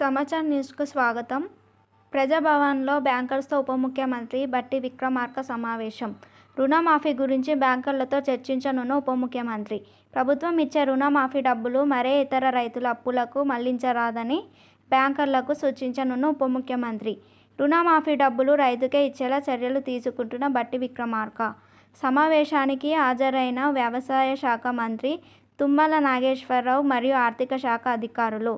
సమాచార్ న్యూస్కు స్వాగతం. ప్రజాభవన్లో బ్యాంకర్స్తో ఉప ముఖ్యమంత్రి బట్టి విక్రమార్క సమావేశం. రుణమాఫీ గురించి బ్యాంకర్లతో చర్చించనున్న ఉప ముఖ్యమంత్రి. ప్రభుత్వం ఇచ్చే రుణమాఫీ డబ్బులు మరే ఇతర రైతుల అప్పులకు మళ్లించరాదని బ్యాంకర్లకు సూచించనున్న ఉప ముఖ్యమంత్రి. రుణమాఫీ డబ్బులు రైతుకే ఇచ్చేలా చర్యలు తీసుకుంటున్న బట్టి విక్రమార్క. సమావేశానికి హాజరైన వ్యవసాయ శాఖ మంత్రి తుమ్మల నాగేశ్వరరావు మరియు ఆర్థిక శాఖ అధికారులు.